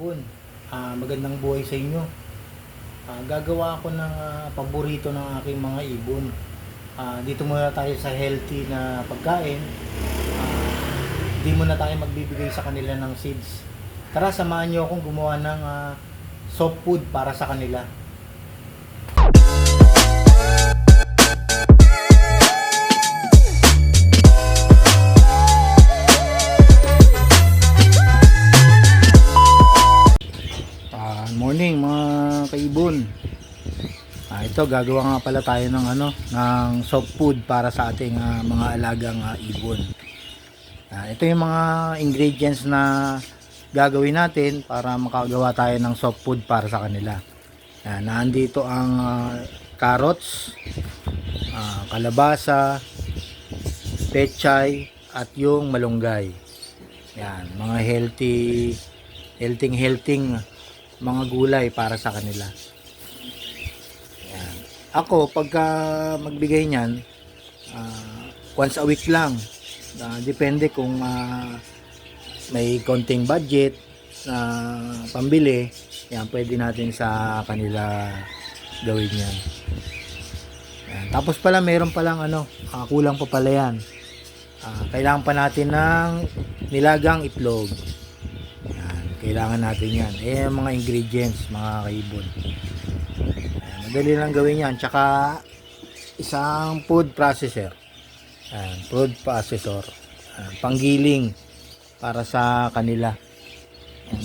ibon, magandang buhay sa inyo. Gagawa ako ng paborito ng aking mga ibon. Dito muna tayo sa healthy na pagkain. Di muna tayo magbibigay sa kanila ng seeds. Tara, samahan nyo akong gumawa ng soft food para sa kanila. Morning mga kaibon. Ito gagawa nga pala tayo ng ng soft food para sa ating mga alagang ibon. Ito yung mga ingredients na gagawin natin para makagawa tayo ng soft food para sa kanila. Nandito ang carrots, kalabasa, pechay at yung malunggay. Yan, mga healthy mga gulay para sa kanila. Yan. Ako pagka magbigay niyan, once a week lang. Depende kung may konting budget na pambili, yan, pwede natin sa kanila gawin yan. Yan. Tapos pala meron palang kulang pa pala yan. Kailangan pa natin ng nilagang itlog. Kailangan natin yan. Mga ingredients, mga kaibon. Madali lang gawin yan. Tsaka isang food processor. Food processor. Panggiling para sa kanila.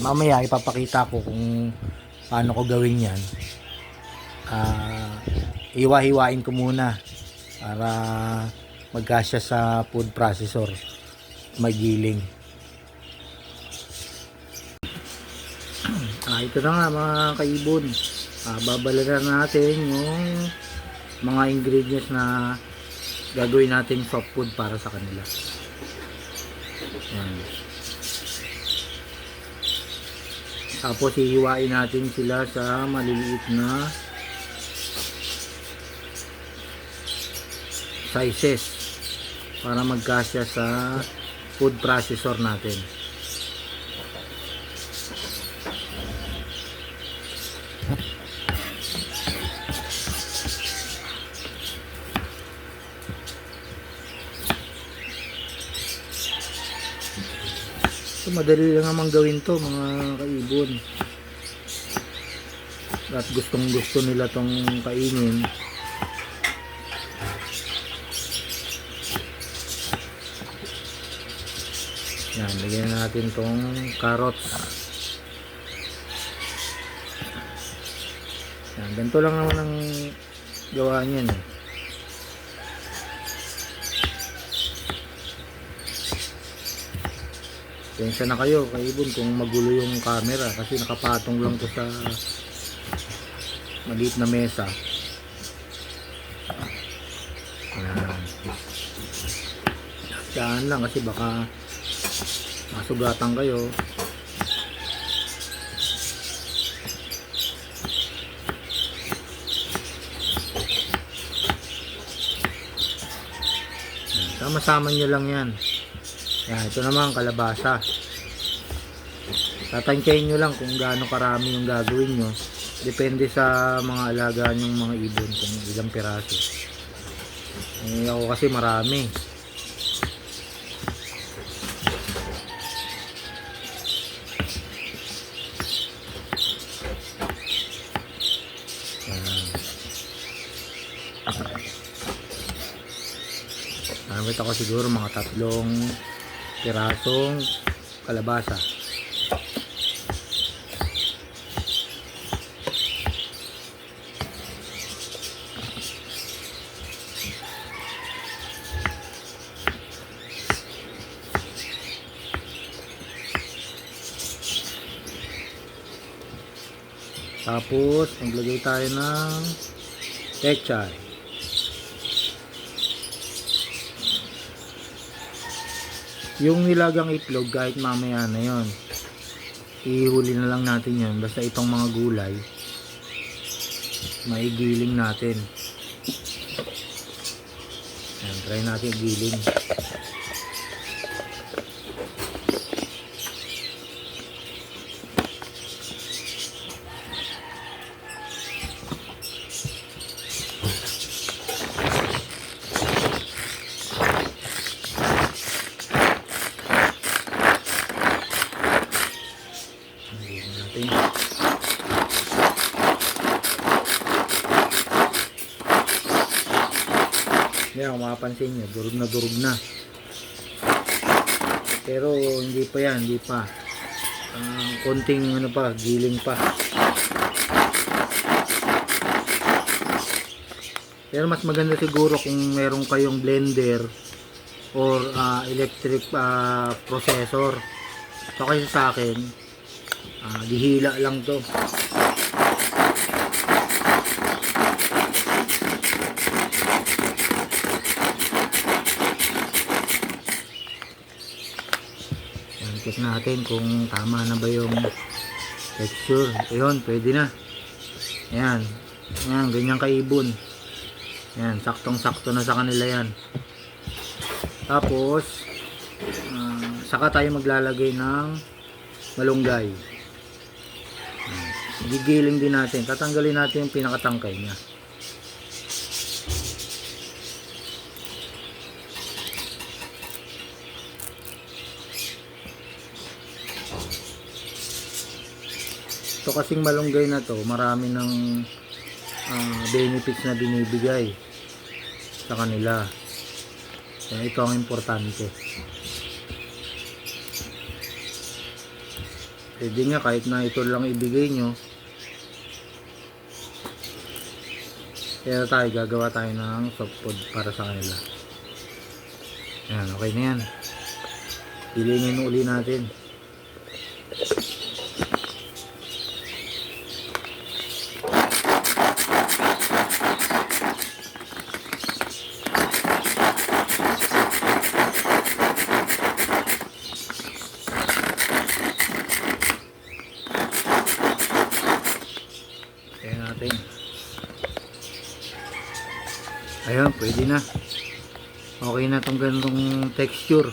Mamaya ipapakita ko kung paano ko gawin yan. Hiwa-hiwain ko muna para magkasya sa food processor. Magiling. Ito na nga mga kaibon, babalaran natin yung mga ingredients na gagawin natin soft food para sa kanila. Yan. Tapos hihiwain natin sila sa maliliit na sizes para magkasya sa food processor natin. Madali lang naman gawin to mga kaibon, at gustong gusto nila tong kainin. Yan, lagyan natin tong carrots. Yan, ganito lang naman ang gawa niyan . Pensya na kayo kaibon kung magulo yung camera kasi nakapatong lang to sa maliit na mesa. Diyan lang kasi baka masugatan kayo. Sama-sama nyo lang yan. Ito naman kalabasa. Tatantyahin nyo lang kung gaano karami yung gagawin nyo. Depende sa mga alaga nyong mga ibon kung ilang piraso. Ako kasi marami. Nakita ko siguro mga 3 pirasong kalabasa. Tapos maglagay tayo ng pechay. Yung nilagang itlog kahit mamaya na yon, ihuli na lang natin yan. Basta itong mga gulay maigiling natin. Yan, try natin igiling. Yan, kung mapapansin nyo, durog na durog na. Pero hindi pa yan, hindi pa. Konting ano pa, giling pa. Pero mas maganda siguro kung meron kayong blender or electric processor. So kasi sa akin, dihila lang to. Check natin kung tama na ba yung texture. Ayun, pwede na. Ayan. Ayan, ganyan kaibon. Ayan, saktong-sakto na sa kanila yan. Tapos, saka tayo maglalagay ng malunggay. Gigiling din natin. Tatanggalin natin yung pinakatangkay niya. Ito kasing malunggay na to, marami ng benefits na binibigay sa kanila. Kaya ito ang importante. Pwede nga kahit na ito lang ibigay nyo. Kaya tayo, gagawa tayo ng soft food para sa kanila. Ayan, okay na yan. Hilingin uli natin. Ayan, pwede na. Okay na itong ganitong texture.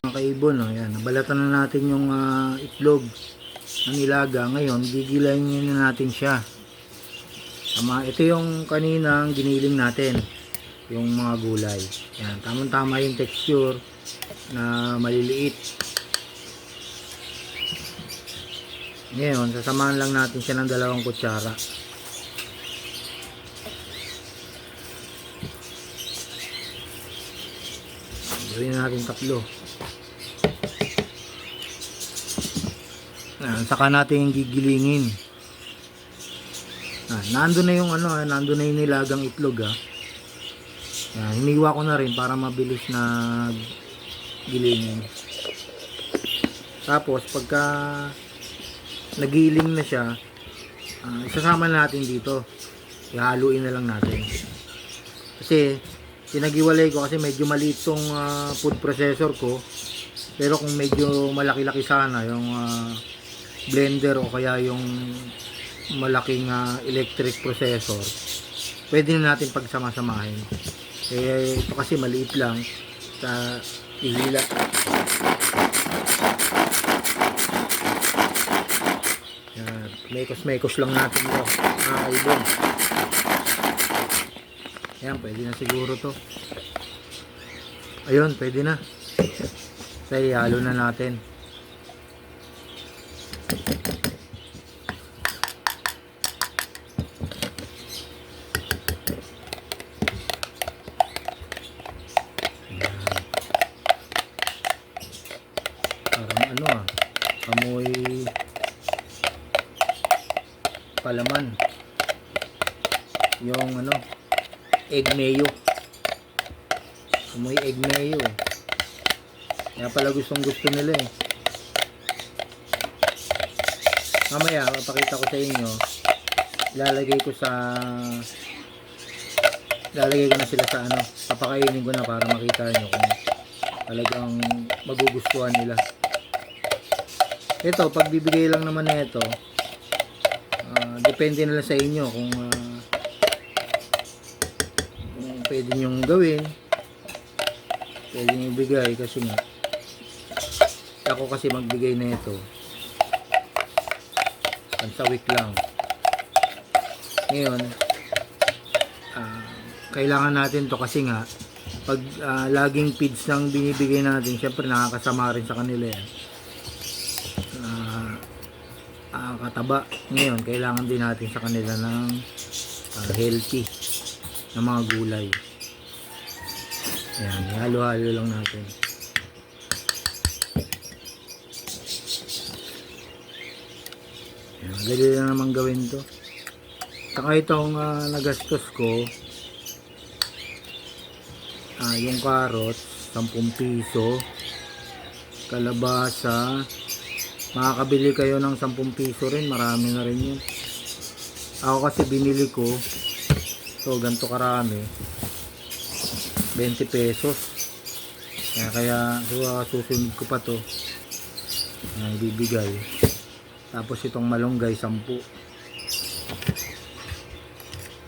Mga kaibon, ayan, nabalatan na natin yung itlog ng nilaga. Ngayon, gigilayin na natin siya. Ito yung kaninang giniling natin, yung mga gulay. Ayan, tamang-tama yung texture na maliliit. Ngayon, sasamahan lang natin siya ng 2 kutsara. Gawin natin 3. Saka natin gigilingin. Nandun na yung nandun na yung nilagang itlog. Hiniwa ko na rin para mabilis na gilingin. Tapos pagka nagiling na siya, isasama natin dito. Ihaluin na lang natin. Kasi pinagiwalay ko kasi medyo maliit tong food processor ko. Pero kung medyo malaki-laki sana yung blender o kaya yung malaking electric processor, pwede na natin pagsama-samahin. Kaya ito kasi maliit lang sa ihila. Mekos-mekos lang natin ito, mga kaibon. Ayan, pwede na siguro to. Ayun, pwede na. So, ihalo na natin. Parang amoy palaman yung egg mayo, amoy egg mayo. Kaya pala gusto nila mamaya papakita ko sa inyo, lalagay ko na sila sa papakainin ko na para makita nyo kung talagang magugustuhan nila. Ito, pag bibigay lang naman na ito, depende na lang sa inyo kung pwede nyong gawin, pwede nyo ibigay. Kasi nga ako kasi magbigay na ito sa week lang. Ngayon kailangan natin to kasi nga pag laging feeds lang binibigay natin, syempre nakakasama rin sa kanila yan. kataba. Ngayon, kailangan din natin sa kanila ng healthy na mga gulay. Ayan, halo-halo lang natin. Ayan, dali lang naman gawin to. Saka itong nagastos ko, yung carrots, 10 piso, kalabasa, makakabili kayo ng 10 piso rin, marami na rin yun. Ako kasi binili ko, so ganito karami, 20 pesos. Kaya susunod ko pa to, bibigay. Tapos itong malunggay, 10.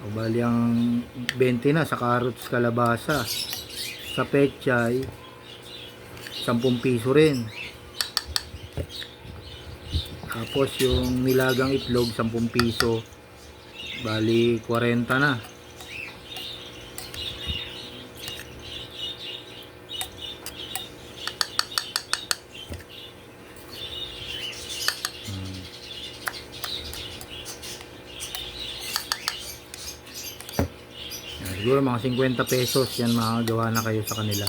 O bali ang 20 na sa carrots, kalabasa. Sa pechay, 10 piso rin. Tapos yung nilagang itlog, 10 piso. Bali 40 na. Siguro mga 50 pesos yan, makagawa na kayo sa kanila.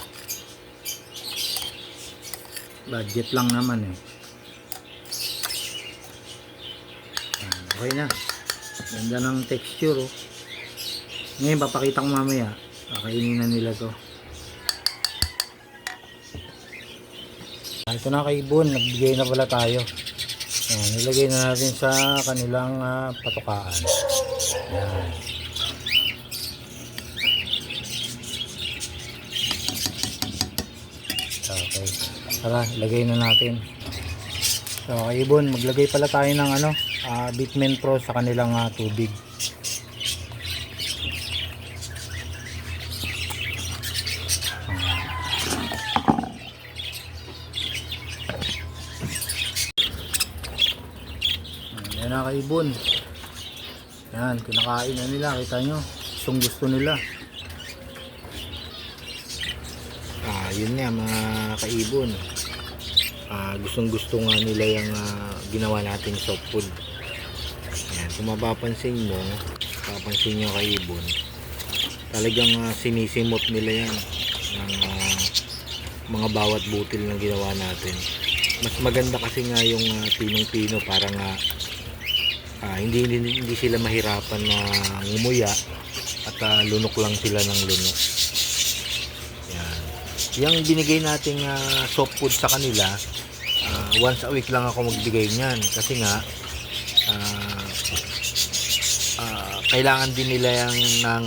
Budget lang naman eh. Okay na. Ganda ng texture oh. Ngayon papakita ko mamaya. Kakainin na nila to. Ito na kay Ibon, nagbigay na pala tayo. Nilagay na natin sa kanilang patukaan. Yan. Okay. Tara, ilagay na natin. So, kay Ibon, maglagay pala tayo ng Bitmen Pro sa kanilang tubig. Yan na kay Ibon. Yan, kinakain na nila. Kita nyo, gustong gusto nila. Yun nga mga kaibon, gustong gusto nga nila yung ginawa nating soft food. Ayan, kung mapapansin mo, papansin nyo kaibon, talagang sinisimot nila yan ng mga bawat butil na ginawa natin. Mas maganda kasi nga yung pinong-pino, para nga hindi sila mahirapan na ngumuya at lunok lang sila ng lunok. Yung binigay nating soft food sa kanila, once a week lang ako magbigay niyan kasi nga kailangan din nila ng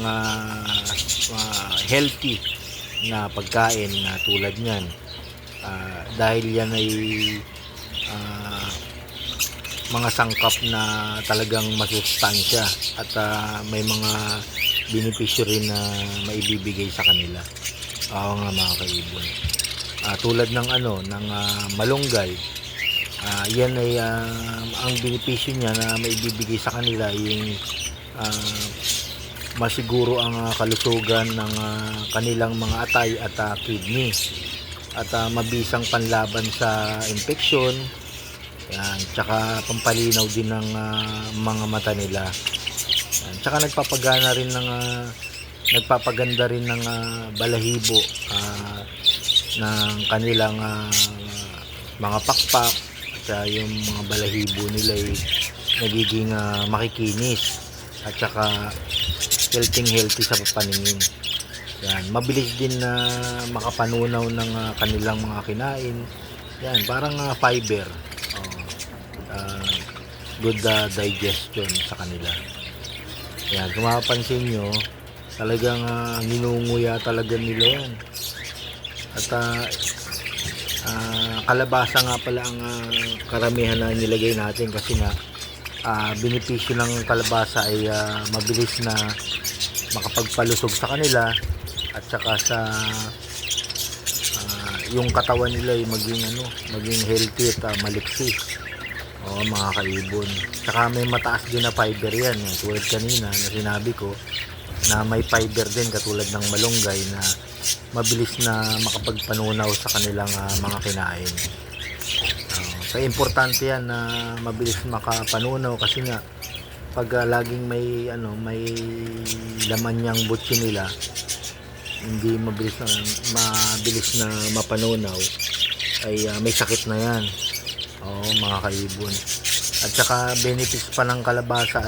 healthy na pagkain na tulad niyan, dahil yan ay mga sangkap na talagang masustansya at may mga benepisyo rin na maibibigay sa kanila. Oo nga mga kaibon. Tulad ng ng malunggay, yan ay ang benepisyo niya na maibibigay sa kanila yung masiguro ang kalusugan ng kanilang mga atay at kidney, at mabisang panlaban sa infeksyon. Yan, tsaka pampalinaw din ng mga mata nila. Yan, tsaka nagpapaganda rin ng balahibo ng kanilang mga pakpak, at yung mga balahibo nila ay nagiging makikinis at saka healthy sa paningin. Yan, mabilis din na makapanunaw ng kanilang mga kinain. Yan, parang fiber. Good digestion sa kanila. Yan, kung mapapansin nyo, talagang ninunguya talaga nila yan. At kalabasa nga pala ang karamihan na nilagay natin, kasi nga benepisyo ng kalabasa ay mabilis na makapagpalusog sa kanila, at saka sa yung katawan nila ay maging healthy at maliksi. Oo mga kaibon. Saka may mataas din na fiber yan, tulad kanina na sinabi ko, na may fiber din katulad ng malunggay na mabilis na makapagpanunaw sa kanilang mga kinain. Kaya importante yan na mabilis makapanunaw kasi nga pag laging may laman yang butsi nila, hindi mabilis na mapanunaw, ay may sakit na yan. Oo, mga kaibon. At saka benefits pa ng kalabasa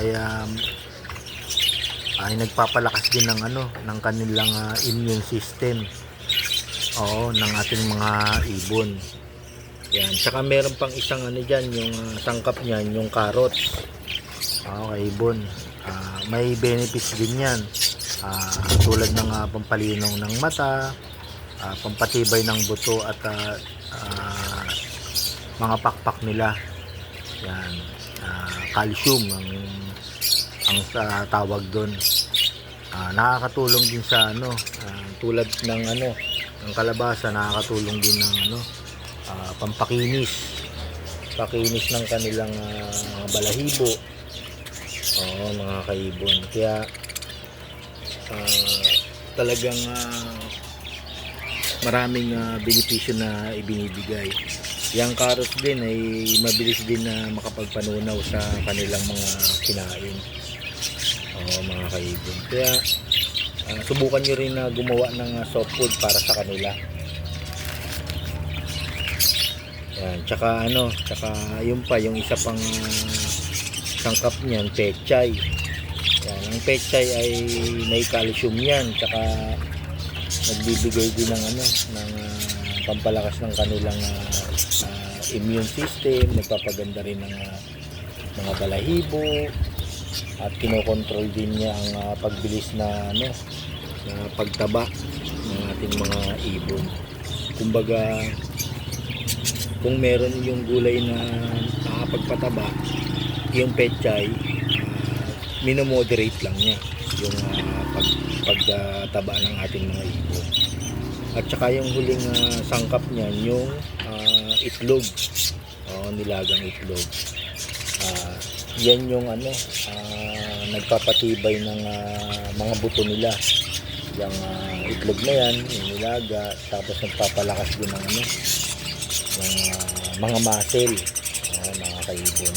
ay nagpapalakas din ng kanilang immune system. Oo, ng ating mga ibon. Yan. Tsaka meron pang isang dyan, yung sangkap niyan, yung carrots. Ibon. May benefits din yan. Tulad ng pampalinaw ng mata, pampatibay ng buto at mga pakpak nila. Yan. Calcium ang tawag doon. Nakakatulong din sa tulad ng ng kalabasa, nakakatulong din ng pampakinis ng kanilang balahibo. Mga kaibon. Kaya talagang maraming benepisyo na ibinibigay. Yang carrots din ay mabilis din na makapagpanunaw sa kanilang mga kinain. Mga kaibon. Kaya subukan nyo rin na gumawa ng soft food para sa kanila. Yan, tsaka yun pa, yung isa pang sangkap niyan, pechay. Yan, ang pechay ay may calcium yan, tsaka nagbibigay din ng pampalakas ng kanilang immune system, nagpapaganda rin ng mga balahibo, at kinokontrol din niya ang pagbilis na pagtaba ng ating mga ibon. Kumbaga, kung meron yung gulay na nakapagpataba, yung pechay, minomoderate lang niya yung pagtaba ng ating mga ibon. At saka yung huling sangkap niyan, yung itlog. Nilagang itlog. Yan yung nagpapatibay ng mga buto nila. Yung itlog na yan, yung nilaga, tapos nagpapalakas din ng mga muscle, mga kaibon,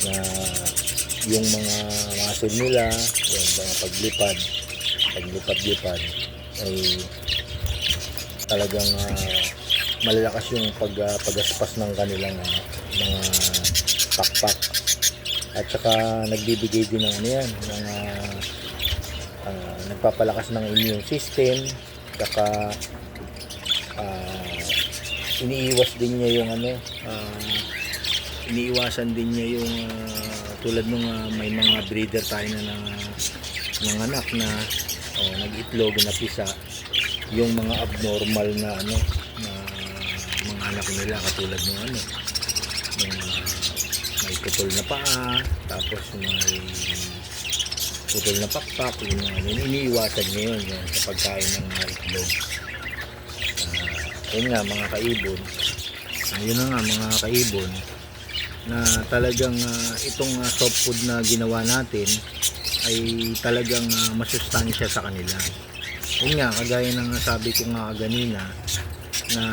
na yung mga muscle nila, yung mga paglipad ay talagang malalakas yung pagaspas ng kanilang mga pakpak. At saka nagbibigay din ng nagpapalakas ng immune system. Saka iniiwasan din niya yung tulad nung may mga breeder tayo na ng anak na nag-itlog na pisa, yung mga abnormal na mga anak nila, katulad ng may putol na paa, tapos may putol na pakpak, yun iniiwasan niya yun sa pagkain ng itlog. Yun nga mga kaibon, yun na nga mga kaibon, na talagang itong soft food na ginawa natin ay talagang masustansya sa kanila. Yun nga, kagaya ng sabi ko nga kanina, na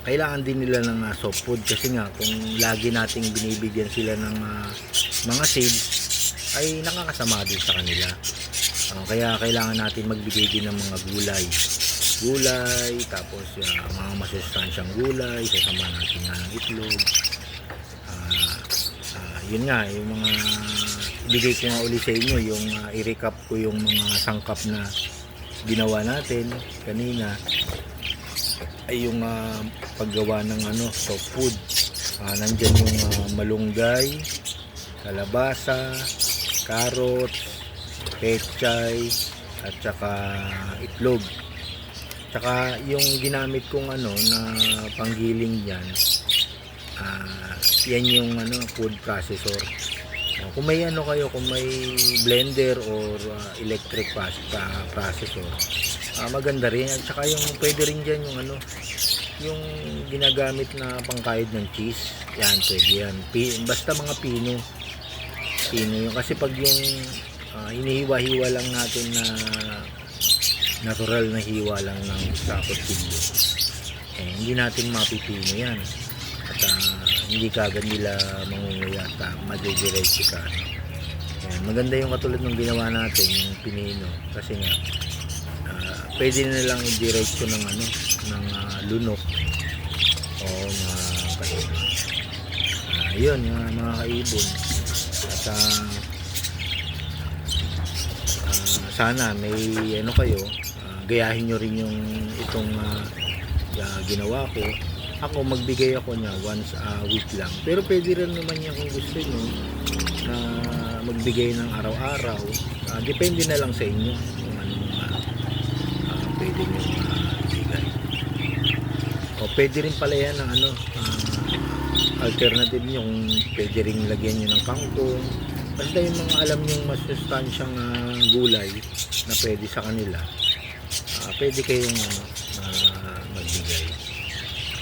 kailangan din nila ng soft food, kasi nga kung lagi nating binibigyan sila ng mga seeds, ay nakakasama din sa kanila. Kaya kailangan natin magbigay din ng mga gulay, tapos mga masustansyang gulay, sasama natin nga ng itlog. Yun nga, yung mga ibigay ko nga uli sa inyo, yung i-recap ko yung mga sangkap na ginawa natin kanina, ay yung paggawa ng soft food. Nandyan yung malunggay, kalabasa, carrots, pechay, at saka itlog. Tsaka yung ginamit kong na panggiling diyan, yan yung food processor. Kung may kayo, kung may blender or electric processor, maganda rin. At saka yung pwede rin diyan yung ginagamit na pangkayod ng cheese, yan pwede yan. Basta mga pino yung, kasi pag yung hinihiwa-hiwa lang natin na natural na hiwa lang ng sa kutsilyo, hindi natin mapipino yan. At hindi kagad nila mangunguya at madidiretso ka. Ayan, maganda yung katulad ng ginawa natin, yung pinino. Kasi nga, pwede na lang i-diretso ng lunok o mga kaibon. Yun, mga kaibon. At sana may kayo, gayahin nyo rin yung itong ginawa ko. Ako magbigay ako niya once a week lang, pero pwede rin naman niya kung gusto nyo na magbigay ng araw-araw. Depende na lang sa inyo kung anong pwede nyo bigay. O pwede rin pala yan ng alternative nyo, kung pwede rin lagyan nyo ng kangkong. Basta yung mga alam nyong masustansyang gulay na pwede sa kanila, pwede kayong magbigay,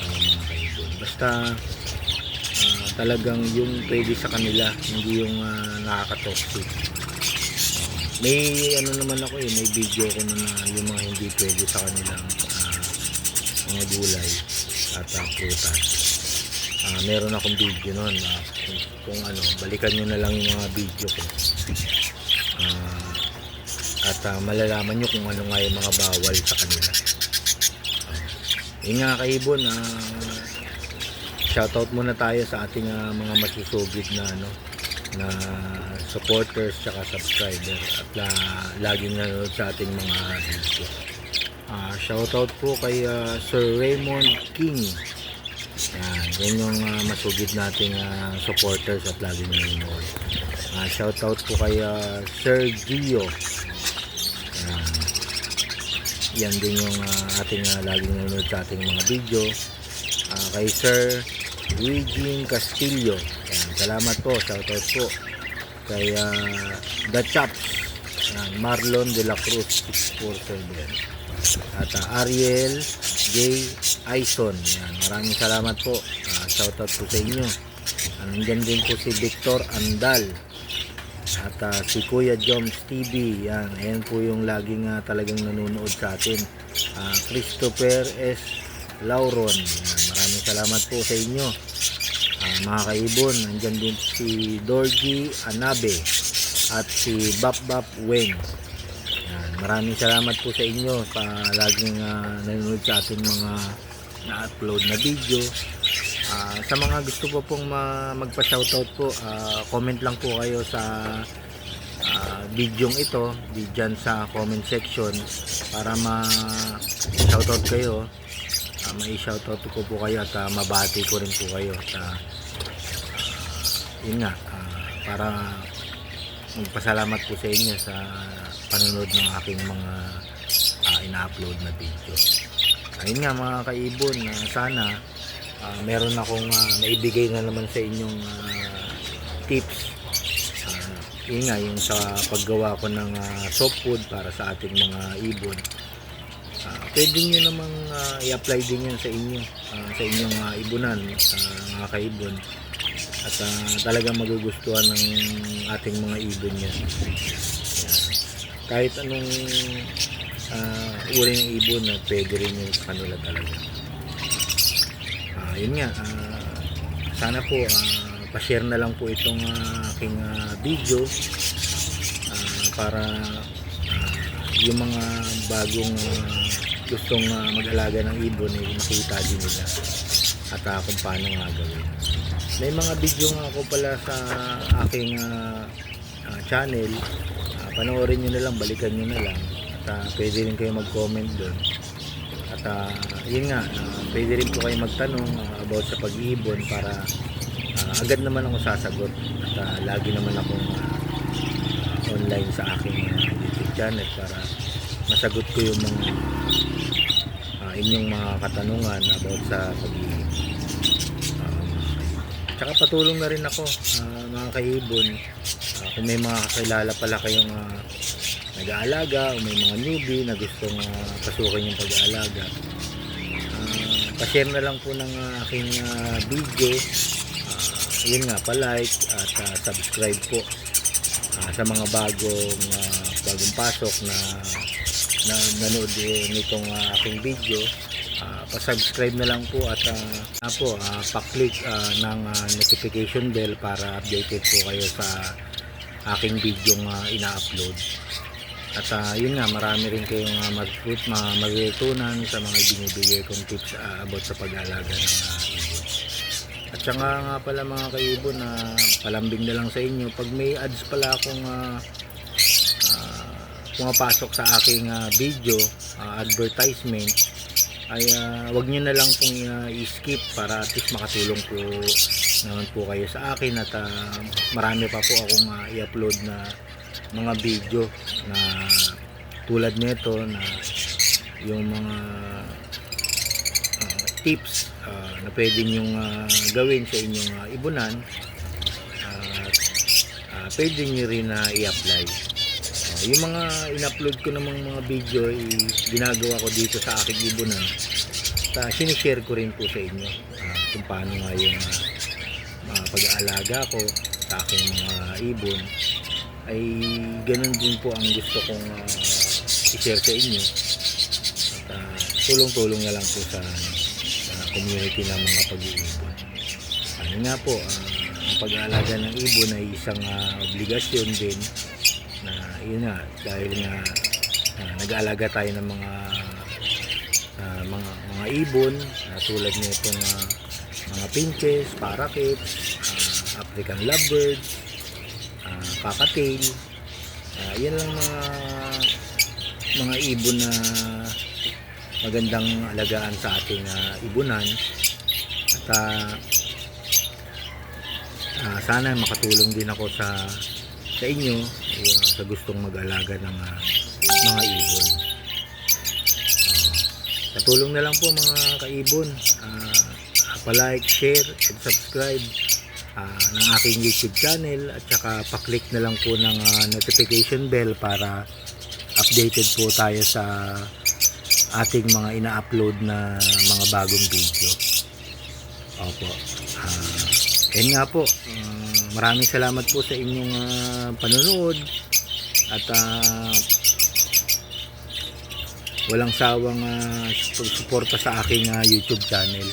mga kaibon. Basta talagang yung pwede sa kanila, hindi yung nakaka-toxic. May naman ako may video ko na yung mga hindi pwede sa kanilang mga gulay at prutas. Meron akong video noon, kung balikan nyo na lang yung mga video ko, at malalaman nyo kung ano nga yung mga bawal sa kanila. Yun nga kaibon, shoutout muna tayo sa ating mga masusugid na supporters tsaka subscriber at laging nanonood sa ating mga video. Shoutout po kay Sir Raymond King. Yan yung masugid nating supporters at laging nanonood. Shoutout po kay Sir Gio. Yan din yung ating laging nanonood sa ating mga video. Kay Sir Luigi Castillo, yan, salamat po, shoutout po. Kay The Chops, Marlon de la Cruz 647, at Ariel J. Aison, yan, maraming salamat po. Shoutout po sa inyo. Nandyan din po si Victor Andal at si Kuya Joms TV, yan, ayan po yung laging talagang nanonood sa atin. Christopher S. Lauron, yan, maraming salamat po sa inyo. Mga kaibon, nandyan din si Dorji Anabe at si Bap Bap Weng. Yan, maraming salamat po sa inyo sa laging nanonood sa ating mga na-upload na video. Sa mga gusto po pong magpa-shoutout po, comment lang po kayo sa video ito dyan sa comment section para ma-shoutout kayo. Mai-shoutout ko po kayo at mabati ko rin po kayo at yun nga, para magpasalamat po sa inyo sa panonood ng aking mga ina-upload na video. Ayun nga mga kaibon, sana meron akong naibigay na naman sa inyong tips. Yun nga, yung sa paggawa ko ng soft food para sa ating mga ibon. Pwede nyo namang i-apply din yan sa inyo, sa inyong ibunan, mga kaibon. At talagang magugustuhan ng ating mga ibon yan. Kahit anong uri ng ibon, pwede rin yung sa kanila talaga. Yun nga, sana po pa-share na lang po itong aking video para yung mga bagong gustong mag-alaga ng ibon makita din nila at kung paano nga gawin. May mga video nga ako pala sa aking channel, panoorin nyo na lang, balikan nyo na lang at pwede rin kayo mag-comment doon. At yun nga, pwede rin po kayo magtanong about sa pag-iibon para agad naman ako sasagot at lagi naman akong online sa aking YouTube channel para masagot ko yung mga inyong mga katanungan about sa pag-iibon. Tsaka patulong na rin ako, mga kaibon, kung may mga kakilala pala kayong nag-aalaga o may mga newbie na gustong pasukin yung pag-aalaga, pa-share na lang po ng aking video. Yun nga, pa-like at subscribe po sa mga bagong pasok na nanood nitong aking video. pa-subscribe na lang po at pa-click ng notification bell para updated po kayo sa aking video ina-upload. At yun nga, marami rin kayong matutunan sa mga binibigay kong tips about sa pag-aalaga ng ibon. At saka nga pala mga kaibon, palambing na lang sa inyo, pag may ads pala akong pumapasok sa aking video, advertisement, ay wag nyo na lang pong i-skip para at least makatulong po naman po kayo sa akin. At marami pa po akong i-upload na mga video na tulad nito, na yung mga tips na pwede nyong gawin sa inyong ibunan, pwede nyo rin na i-apply. Yung mga in-upload ko namang mga video ginagawa ko dito sa aking ibunan, sinishare ko rin po sa inyo kung paano nga yung pag-aalaga ko sa aking mga ibon. Ay ganun din po ang gusto kong i-share sa inyo. At tulong-tulong na lang po sa community ng mga pag-iibon. Ano nga po, ang pag-aalaga ng ibon ay isang obligasyon din, na yun nga, dahil nga nag-aalaga tayo ng mga ibon tulad nitong mga pinches, parakeets, African lovebirds, kakatail. Yan lang mga ibon na magandang alagaan sa ating ibunan. At sana makatulong din ako sa inyo sa gustong mag-alaga ng mga ibon. Patulong na lang po mga kaibon, pa-like, share, and subscribe ng aking YouTube channel, at saka pa-click na lang po ng notification bell para updated po tayo sa ating mga ina-upload na mga bagong video. Opo. Yan nga po, maraming salamat po sa inyong panonood, at walang sawang pagsuporta sa aking YouTube channel.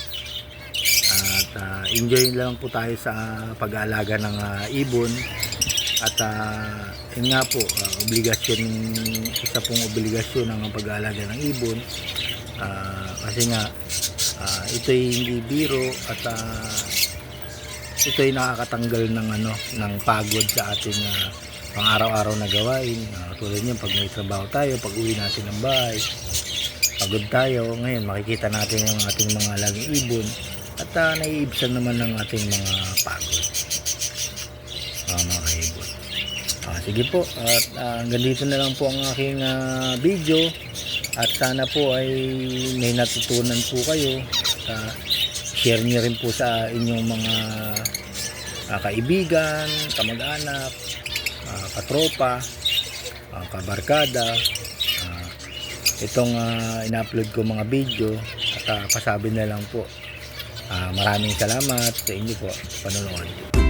At enjoy lang po tayo sa pag-aalaga ng ibon. At yun nga po, isa pong obligasyon ng pag-aalaga ng ibon, kasi nga ito'y hindi biro, at ito'y nakakatanggal ng pagod sa ating pang-araw-araw na gawain. Tulad niyan, pag may trabaho tayo, pag uwi natin ng bahay, pagod tayo. Ngayon makikita natin yung ating mga alagang ibon, at naiibsan naman ng ating mga pagod, mga kaibon. Sige po, at hanggang dito na lang po ang aking video, at sana po ay may natutunan po kayo. Share niyo rin po sa inyong mga kaibigan, kamag-anak, katropa, kabarkada, itong ina-upload ko mga video. At pasabi na lang po, maraming salamat sa inyo po sa panonood.